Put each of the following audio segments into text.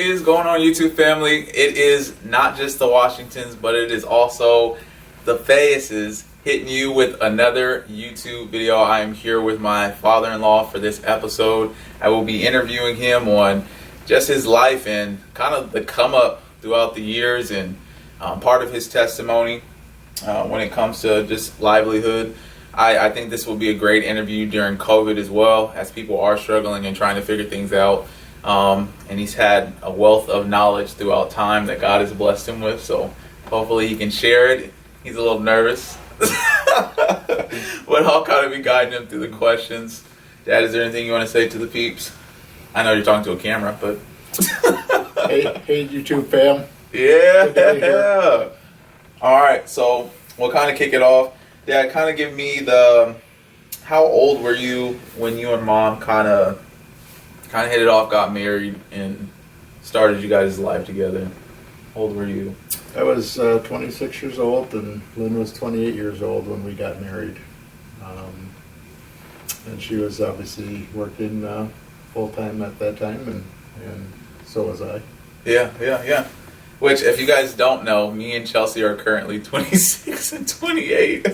is going on, YouTube family? It is not just the Washingtons, but it is also the Fayeses hitting you with another YouTube video. I am here with my father-in-law for this episode. I will be interviewing him on just his life and kind of the come up throughout the years and part of his testimony when it comes to just livelihood. I think this will be a great interview during COVID as well, as people are struggling and trying to figure things out. And he's had a wealth of knowledge throughout time that God has blessed him with. So hopefully he can share it. He's a little nervous, but I'll kind of be guiding him through the questions. Dad, is there anything you want to say to the peeps? I know you're talking to a camera, but hey, YouTube fam. Yeah. All right, so we'll kind of kick it off. Dad, kind of give me how old were you when you and Mom kind of hit it off, got married, and started you guys' life together? How old were you? I was 26 years old, and Lynn was 28 years old when we got married. And she was obviously working full-time at that time, and so was I. Yeah. Which, if you guys don't know, me and Chelsea are currently 26 and 28.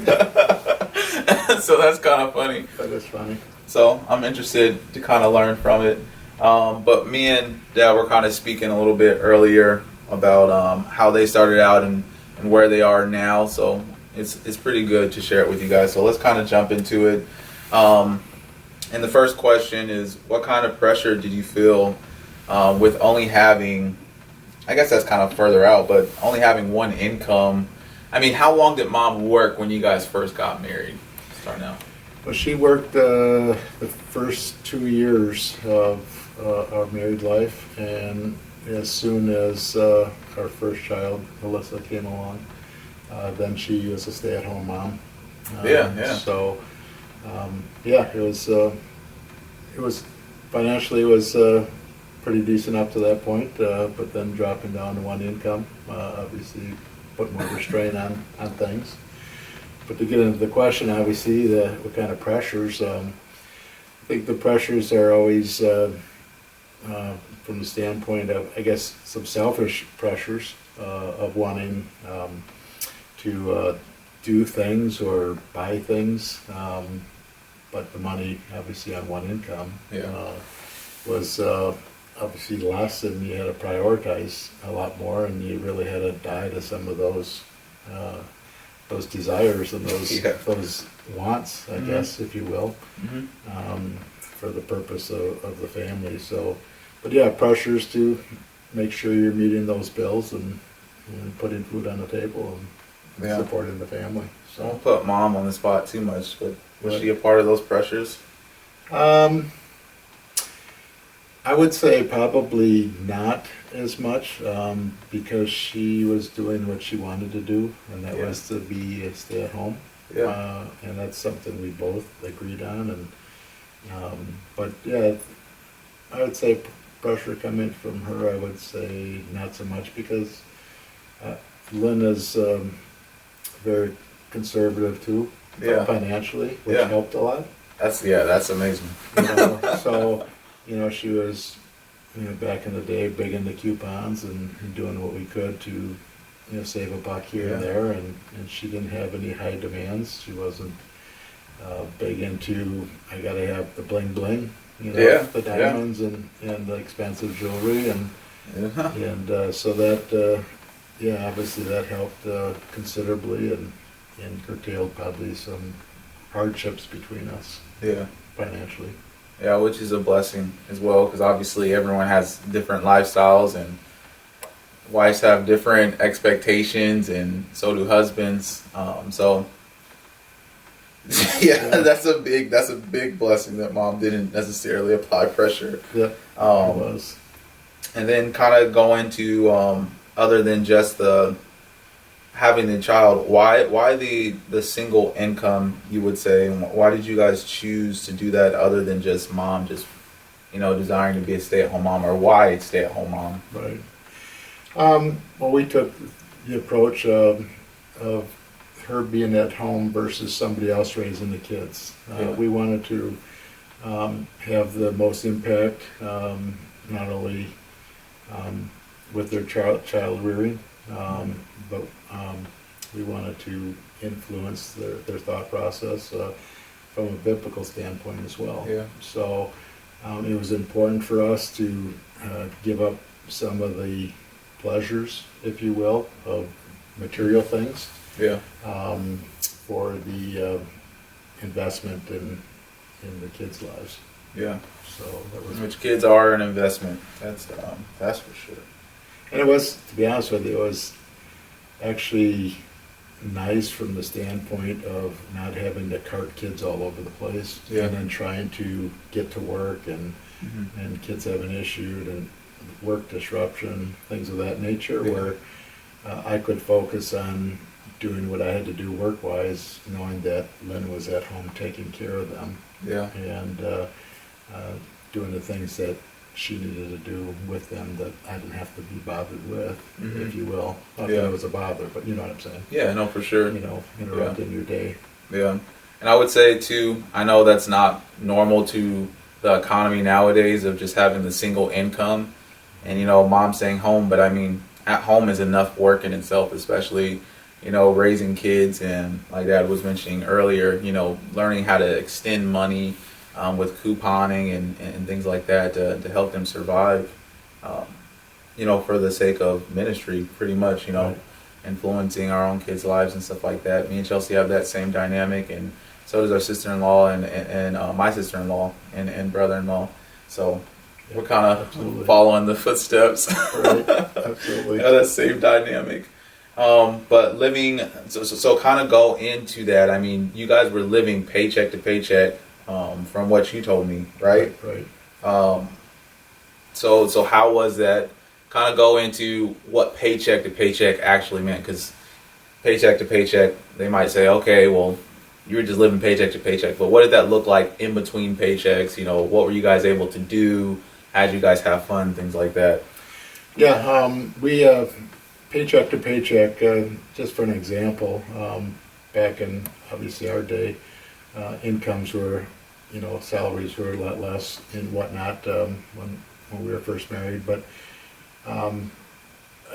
So that's kind of funny. That is funny. So I'm interested to kind of learn from it. But me and Dad were kind of speaking a little bit earlier about how they started out and where they are now. So it's pretty good to share it with you guys. So let's kind of jump into it. And the first question is, what kind of pressure did you feel with only having, I guess that's kind of further out, but only having one income? I mean, how long did Mom work when you guys first got married? Start now. Well, she worked the first 2 years of our married life, and as soon as our first child, Alyssa, came along, then she was a stay-at-home mom. So, it was financially, it was pretty decent up to that point, but then dropping down to one income, obviously put more restraint on things. But to get into the question, obviously, what kind of pressures, I think the pressures are always from the standpoint of, I guess, some selfish pressures of wanting to do things or buy things, but the money, obviously, on one income was obviously less, and you had to prioritize a lot more, and you really had to die to some of those desires and those wants, I guess, if you will, for the purpose of the family. So, but yeah, pressures to make sure you're meeting those bills and putting food on the table and supporting the family. So don't put Mom on the spot too much, but was she a part of those pressures? I would say probably not as much, because she was doing what she wanted to do, and that was to be a stay-at-home. And that's something we both agreed on. And but yeah, I would say pressure coming from her, I would say not so much, because Lynn is very conservative too, financially, which helped a lot. That's amazing. So. She was, back in the day, big into coupons and doing what we could to, save a buck here and there. And she didn't have any high demands. She wasn't big into, I got to have the bling bling, the diamonds and the expensive jewelry. And so that, obviously that helped considerably and curtailed probably some hardships between us financially. Yeah, which is a blessing as well, because obviously everyone has different lifestyles, and wives have different expectations, and so do husbands. That's a big blessing that Mom didn't necessarily apply pressure. Yeah, it was. And then kind of go into other than just having the child, why the single income, you would say? Why did you guys choose to do that, other than just Mom desiring to be a stay-at-home mom, or why stay-at-home mom? Right. Well, we took the approach of her being at home versus somebody else raising the kids. We wanted to have the most impact, not only with their child rearing, but we wanted to influence their thought process from a biblical standpoint as well. Yeah. So it was important for us to give up some of the pleasures, if you will, of material things Yeah. for the investment in the kids' lives. Yeah. So that was, Which kids are an investment. That's for sure. and it was, to be honest with you, it was actually nice from the standpoint of not having to cart kids all over the place, Yeah. and then trying to get to work Mm-hmm. and kids having issues and work disruption, things of that nature, Yeah. where I could focus on doing what I had to do work-wise, knowing that Lynn was at home taking care of them Yeah. and doing the things that she needed to do with them that I didn't have to be bothered with, Mhm. if you will. Not Yeah. that it was a bother, but you know what I'm saying. Yeah. No, for sure. You know, interrupting your day. Yeah. And I would say too, I know that's not normal to the economy nowadays of just having the single income and, mom staying home. But I mean, at home is enough work in itself, especially, raising kids. And like Dad was mentioning earlier, learning how to extend money with couponing and things like that to help them survive, for the sake of ministry, pretty much, Right. influencing our own kids' lives and stuff like that. Me and Chelsea have that same dynamic, and so does our sister-in-law and my sister-in-law and brother-in-law. So we're kind of Absolutely. following the footsteps Right. Absolutely. of that same dynamic. But living, so kind of go into that. I mean, you guys were living paycheck to paycheck, from what you told me, right? Right. So how was that? Kind of go into what paycheck to paycheck actually meant, because paycheck to paycheck, they might say, okay, well, you were just living paycheck to paycheck, but what did that look like in between paychecks? What were you guys able to do? How did you guys have fun? Things like that. Yeah, we paycheck to paycheck. Just for an example, back in obviously our day, incomes were, salaries were a lot less and whatnot when we were first married. But I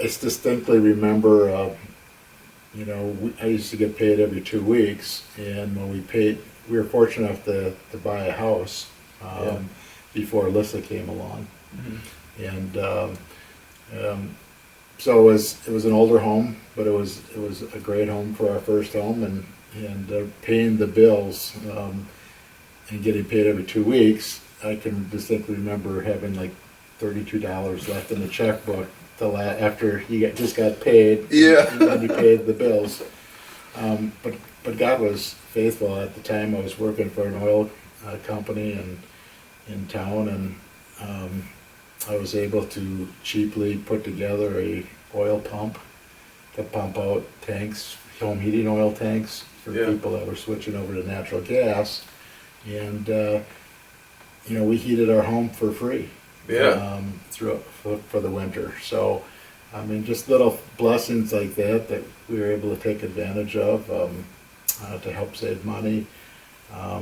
distinctly remember, I used to get paid every 2 weeks, and when we were fortunate enough to buy a house Yeah. before Alyssa came along. Mm-hmm. And so it was an older home, but it was a great home for our first home, and paying the bills and getting paid every 2 weeks. I can distinctly remember having like $32 left in the checkbook till after just got paid. Yeah. And then you paid the bills. But God was faithful. At the time, I was working for an oil company in town, and I was able to cheaply put together a oil pump to pump out tanks, home heating oil tanks for Yeah. people that were switching over to natural gas, and we heated our home for free. Yeah. For the winter. So, I mean, just little blessings like that we were able to take advantage of to help save money. I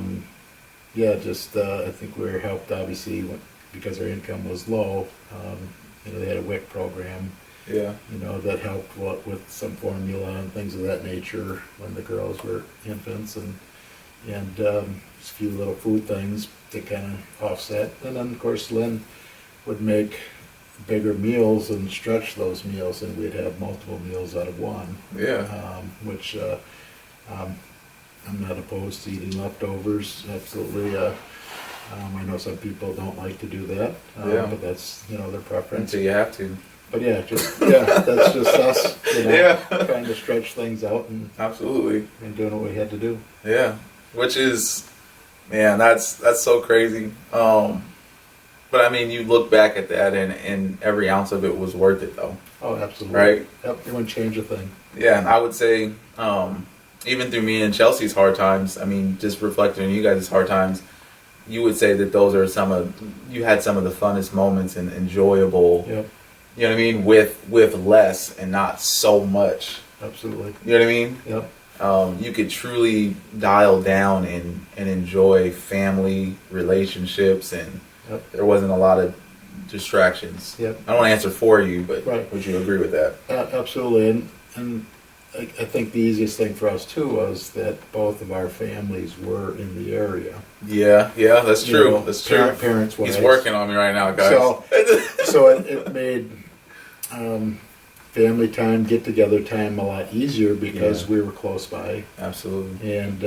think we were helped obviously because our income was low. They had a WIC program, Yeah. that helped with some formula and things of that nature when the girls were infants, and just a few little food things to kind of offset. And then of course Lynn would make bigger meals and stretch those meals, and we'd have multiple meals out of one. Yeah. Which I'm not opposed to eating leftovers. Absolutely. I know some people don't like to do that, Yeah. but that's their preference. Until you have to. But that's just us. Yeah. Trying to stretch things out Absolutely. and doing what we had to do. Yeah. Which is, man, that's so crazy. But I mean, you look back at that, and every ounce of it was worth it, though. Oh, absolutely. Right. Yep. It wouldn't change a thing. Yeah, and I would say, even through me and Chelsea's hard times, I mean, just reflecting on you guys' hard times, you would say that those are you had some of the funnest moments and enjoyable, Yep. you know what I mean, with less and not so much. Absolutely. You know what I mean? Yep. You could truly dial down and enjoy family relationships, and Yep. there wasn't a lot of distractions. Yep. I don't want to answer for you, but Right. would you agree with that? Absolutely, and I think the easiest thing for us too was that both of our families were in the area. Yeah, that's You true. know, That's true. Parents, He's wives. working on me right now, guys. So it made family time, get together time a lot easier because we were close by, Absolutely. and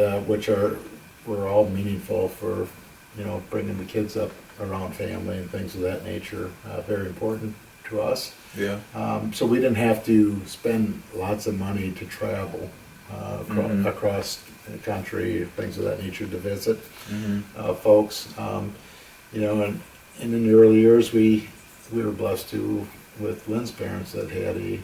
were all meaningful for bringing the kids up around family and things of that nature. Very important to us. Yeah. So we didn't have to spend lots of money to travel across the country, things of that nature, to visit folks. And in the early years, we were blessed with Lynn's parents that had a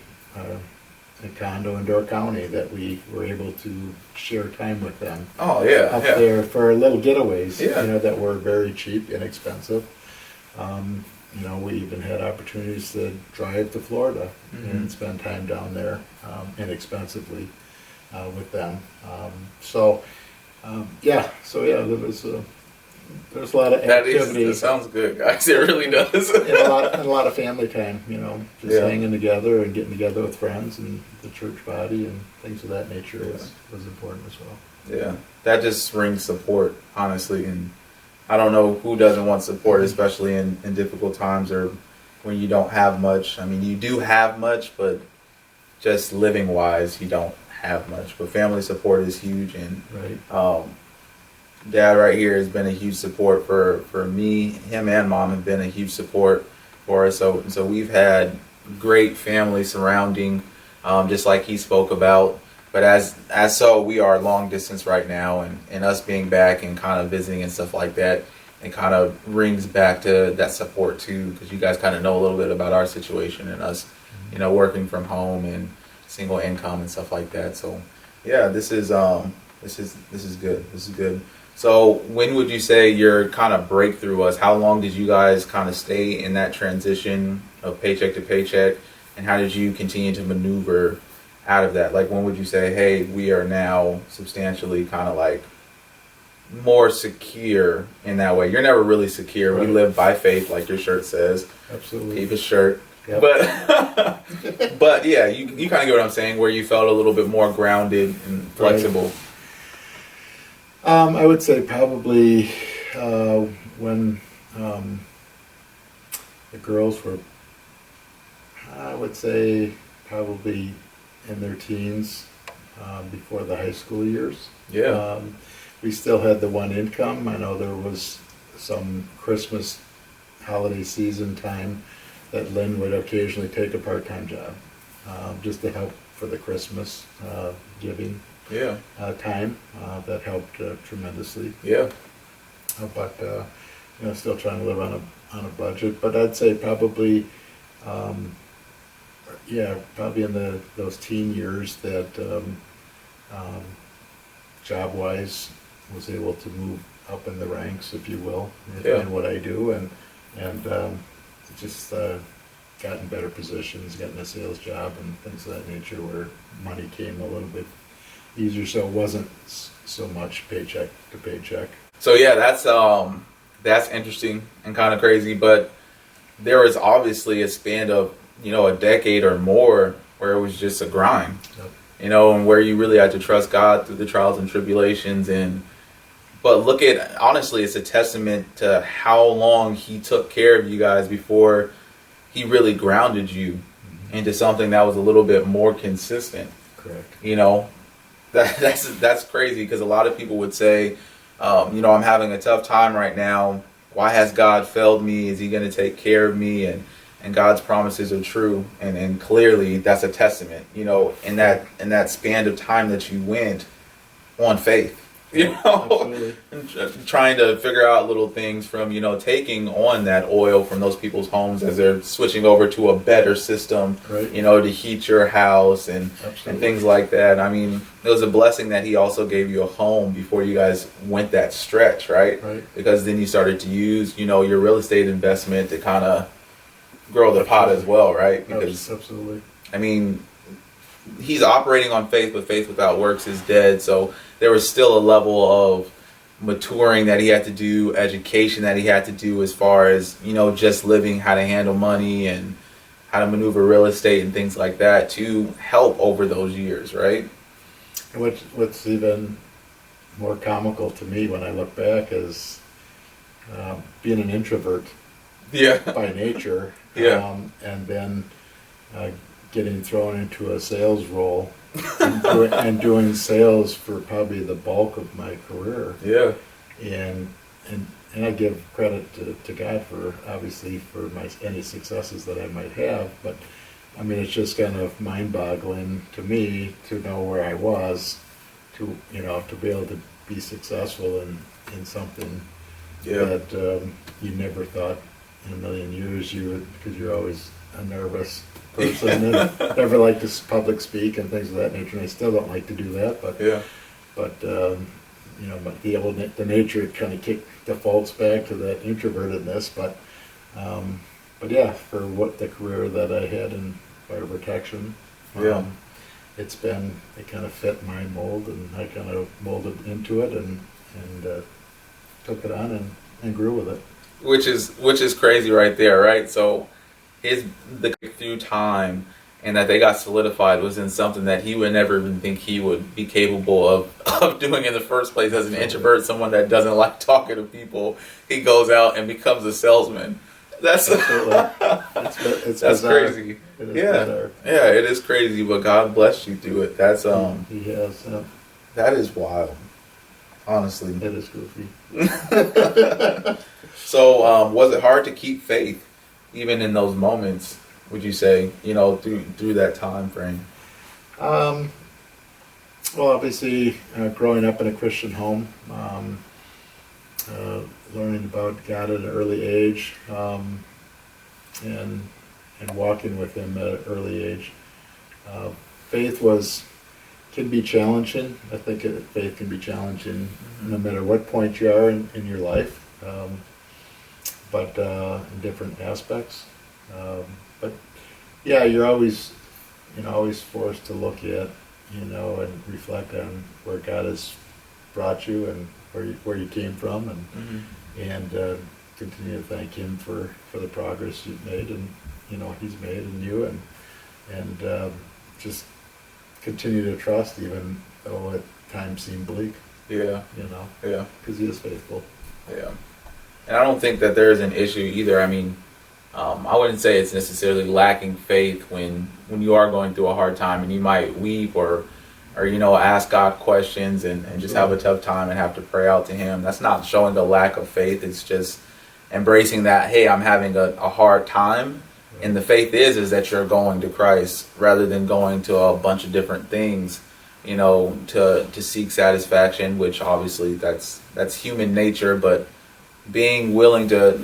condo in Door County that we were able to share time with them. Oh yeah. Up there for little getaways. Yeah. That were very cheap, inexpensive. We even had opportunities to drive to Florida and spend time down there inexpensively with them. There's a lot of activity. That sounds good, guys. It really does. and a lot of family time, just hanging together and getting together with friends and the church body and things of that nature was important as well. Yeah, that just brings support, honestly, and I don't know who doesn't want support, especially in difficult times or when you don't have much. I mean, you do have much, but just living wise, you don't have much. But family support is huge, and Right. Dad right here has been a huge support for me. Him and Mom have been a huge support for us. So we've had great family surrounding, just like he spoke about. But as so, we are long distance right now, and us being back and kind of visiting and stuff like that, it kind of brings back to that support too, because you guys kind of know a little bit about our situation and us, working from home and single income and stuff like that. So yeah, this is good. This is good. So when would you say your kind of breakthrough was? How long did you guys kind of stay in that transition of paycheck to paycheck, and how did you continue to maneuver out of that? Like, when would you say, hey, we are now substantially kind of like more secure in that way? You're never really secure. Right. We live by faith, like your shirt says. Absolutely. Keep his shirt. Yep. But yeah, you kind of get what I'm saying, where you felt a little bit more grounded and flexible. I would say probably when the girls were, I would say probably in their teens, before the high school years. Yeah. We still had the one income. I know there was some Christmas holiday season time that Lynn would occasionally take a part-time job just to help for the Christmas giving time. That helped tremendously. Yeah. But still trying to live on a budget. But I'd say probably, probably in those teen years that job-wise was able to move up in the ranks, if you will, in what I do, and just got in better positions, getting a sales job and things of that nature, where money came a little bit easier, so it wasn't so much paycheck to paycheck. So yeah, that's interesting and kind of crazy, but there was obviously a span of a decade or more where it was just a grind. Yep. And where you really had to trust God through the trials and tribulations. But look at, honestly, it's a testament to how long He took care of you guys before He really grounded you into something that was a little bit more consistent. Correct. That's crazy, because a lot of people would say, I'm having a tough time right now. Why has God failed me? Is He going to take care of me? And God's promises are true, and clearly that's a testament. In that span of time that you went on faith. Absolutely. And trying to figure out little things from taking on that oil from those people's homes as they're switching over to a better system, right. To heat your house and things like that. I mean, it was a blessing that He also gave you a home before you guys went that stretch, right? Because then you started to use your real estate investment to kind of grow the pot as well, right? Because absolutely. I mean, He's operating on faith, but faith without works is dead. So there was still a level of maturing that he had to do, education that he had to do as far as, just living, how to handle money and how to maneuver real estate and things like that to help over those years, right? What's even more comical to me when I look back is being an introvert Yeah. by nature, Yeah. and then getting thrown into a sales role and doing sales for probably the bulk of my career. Yeah. And I give credit to God for obviously for any successes that I might have, but I mean it's just kind of mind-boggling to me to know where I was, to be able to be successful in something that you never thought in a million years you would, because you're always a nervous person and never like to public speak and things of that nature. And I still don't like to do that, but but the nature kind of defaults back to that introvertedness. But yeah, for what the career that I had in fire protection, it kind of fit my mold, and I kind of molded into it and took it on and grew with it. Which is crazy right there, right? So the through time and that they got solidified was in something that he would never even think he would be capable of doing in the first place. As an introvert, someone that doesn't like talking to people, he goes out and becomes a salesman. That's it's that's bizarre. crazy. It is Yeah, bizarre. it is crazy, but God bless you through it. That's He has. that is wild. Honestly, It is goofy. So, was it hard to keep faith, even in those moments? Would you say, through that time frame? Well, obviously, growing up in a Christian home, learning about God at an early age, and walking with Him at an early age, faith can be challenging. I think faith can be challenging no matter what point you are in your life, but in different aspects. But yeah, you're always forced to look at, and reflect on where God has brought you and where you came from, and continue to thank Him for the progress you've made and He's made in you, and just continue to trust even though at times seem bleak. Yeah. Yeah. Because He is faithful. Yeah. And I don't think that there is an issue either. I mean, I wouldn't say it's necessarily lacking faith when you are going through a hard time and you might weep or ask God questions and just have a tough time and have to pray out to Him. That's not showing a lack of faith. It's just embracing that, hey, I'm having a hard time. And the faith is that you're going to Christ rather than going to a bunch of different things, to seek satisfaction, which obviously that's human nature, but being willing to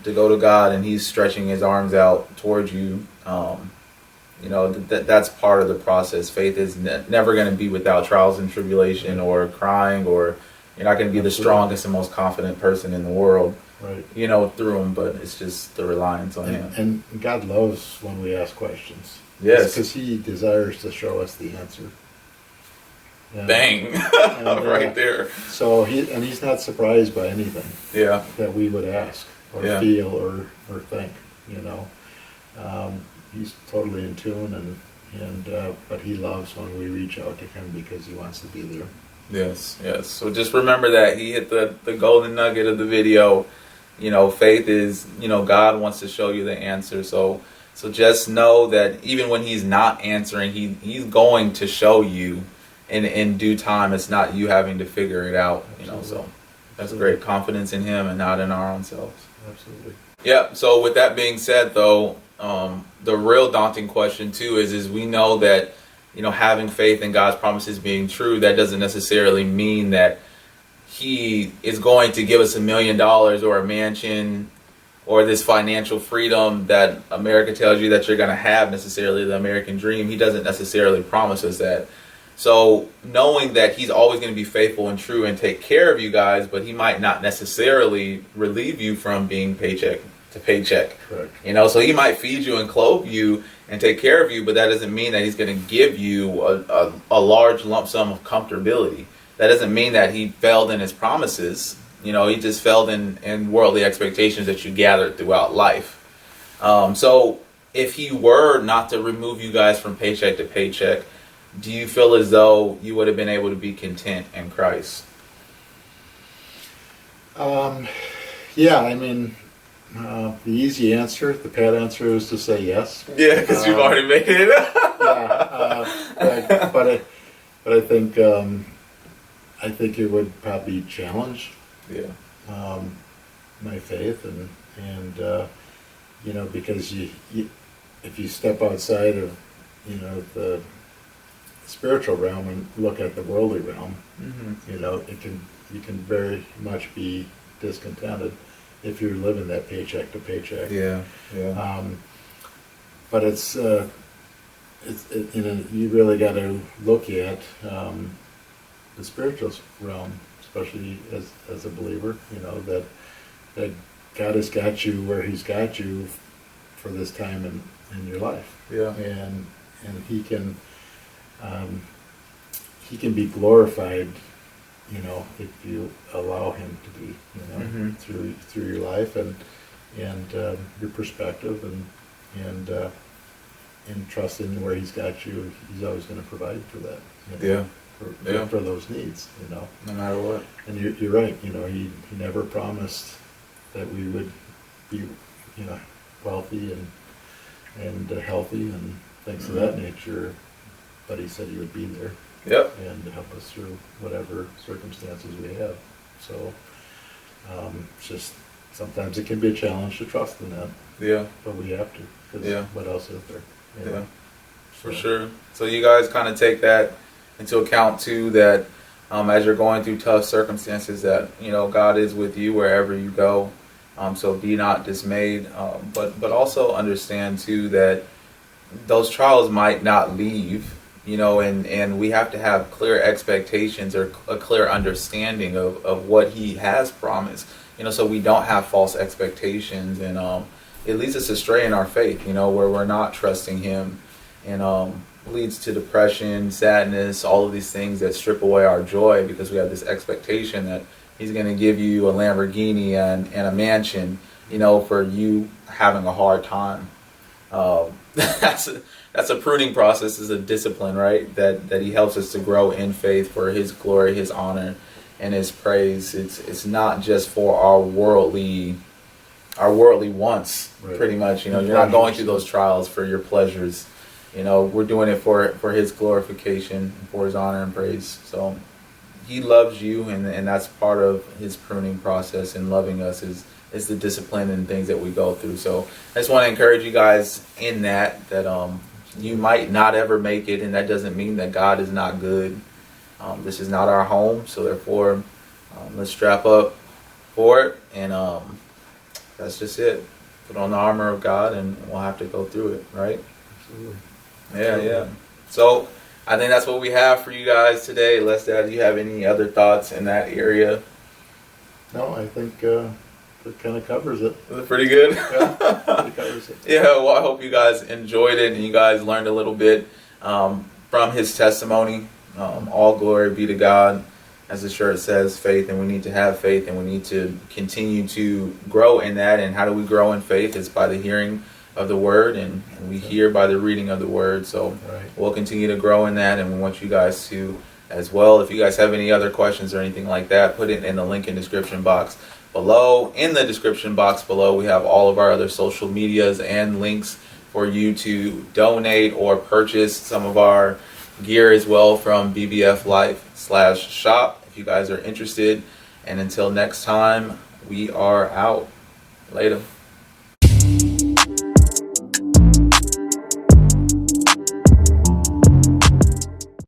go to God and He's stretching His arms out towards you, that's part of the process. Faith is never going to be without trials and tribulation or crying, or you're not going to be the strongest and most confident person in the world, right? Through Him, but it's just the reliance on Him. And God loves when we ask questions. Yes, because He desires to show us the answer. Bang, right there. So He's not surprised by anything. Yeah. That we would ask or feel or think. He's totally in tune, but He loves when we reach out to Him because He wants to be there. Yes. So just remember that He hit the golden nugget of the video. Faith is, God wants to show you the answer. So just know that even when He's not answering, He's going to show you in due time. It's not you having to figure it out. So that's great confidence in Him and not in our own selves. Absolutely. Yeah. So with that being said, though, the real daunting question too is we know that having faith in God's promises being true, that doesn't necessarily mean that He is going to give us $1 million or a mansion or this financial freedom that America tells you that you're going to have, necessarily the American dream. He doesn't necessarily promise us that. So knowing that He's always going to be faithful and true and take care of you guys, but He might not necessarily relieve you from being paycheck to paycheck. Correct. So He might feed you and clothe you and take care of you, but that doesn't mean that He's going to give you a large lump sum of comfortability. that doesn't mean that he failed in his promises. You know, he just failed in worldly expectations that you gathered throughout life. So if he were not to remove you guys from paycheck to paycheck, do you feel as though you would have been able to be content in Christ? Yeah, I mean, the easy answer, the pat answer is to say yes. Yeah, because you've already made it. Yeah, but I think it would probably challenge my faith and you know, because you if you step outside of, you know, the spiritual realm and look at the worldly realm, you know, you can very much be discontented if you're living that paycheck to paycheck. Yeah. But it's you know, you really got to look at the spiritual realm, especially as a believer. You know that God has got you where He's got you for this time in your life. Yeah. And He can be glorified, you know, if you allow Him to be, you know, through your life and your perspective and trust in where He's got you. He's always going to provide for that. You know, for those needs, you know. No matter what. And you're right. You know, He never promised that we would be, you know, wealthy and healthy and things of that nature. But He said He would be there. Yep. And help us through whatever circumstances we have. So it's just sometimes it can be a challenge to trust in that. Yeah. But we have to, because what else is there? You know? Yeah. For sure. So you guys kind of take that into account too, that as you're going through tough circumstances, that, you know, God is with you wherever you go. So be not dismayed, but also understand too that those trials might not leave. You know, and we have to have clear expectations or a clear understanding of what He has promised, you know, so we don't have false expectations, and it leads us astray in our faith, you know, where we're not trusting Him, and leads to depression, sadness, all of these things that strip away our joy because we have this expectation that He's going to give you a Lamborghini and a mansion, you know, for you having a hard time. That's a pruning process, is a discipline, right? That He helps us to grow in faith for His glory, His honor, and His praise. It's not just for our worldly wants, right. Pretty much. You know, you're not going through those trials for your pleasures. You know, we're doing it for His glorification, for His honor and praise. So He loves you, and that's part of His pruning process, and loving us is the discipline and things that we go through. So I just want to encourage you guys in that you might not ever make it, and that doesn't mean that God is not good. This is not our home, so therefore let's strap up for it, and that's just it. Put on the armor of God, and we'll have to go through it, right? Absolutely. Yeah. So I think that's what we have for you guys today. Lester, do you have any other thoughts in that area? No, I think it kind of covers it. Was it pretty good? Yeah, it covers it. Yeah, well, I hope you guys enjoyed it and you guys learned a little bit from his testimony. All glory be to God. As the shirt says, faith, and we need to have faith, and we need to continue to grow in that. And how do we grow in faith? It's by the hearing of the Word, and we hear by the reading of the Word. So we'll continue to grow in that, and we want you guys to as well. If you guys have any other questions or anything like that, put it in the link in the description box below. In the description box below, we have all of our other social medias and links for you to donate or purchase some of our gear as well from bbflife.com/shop if you guys are interested. And until next time, we are out. Later.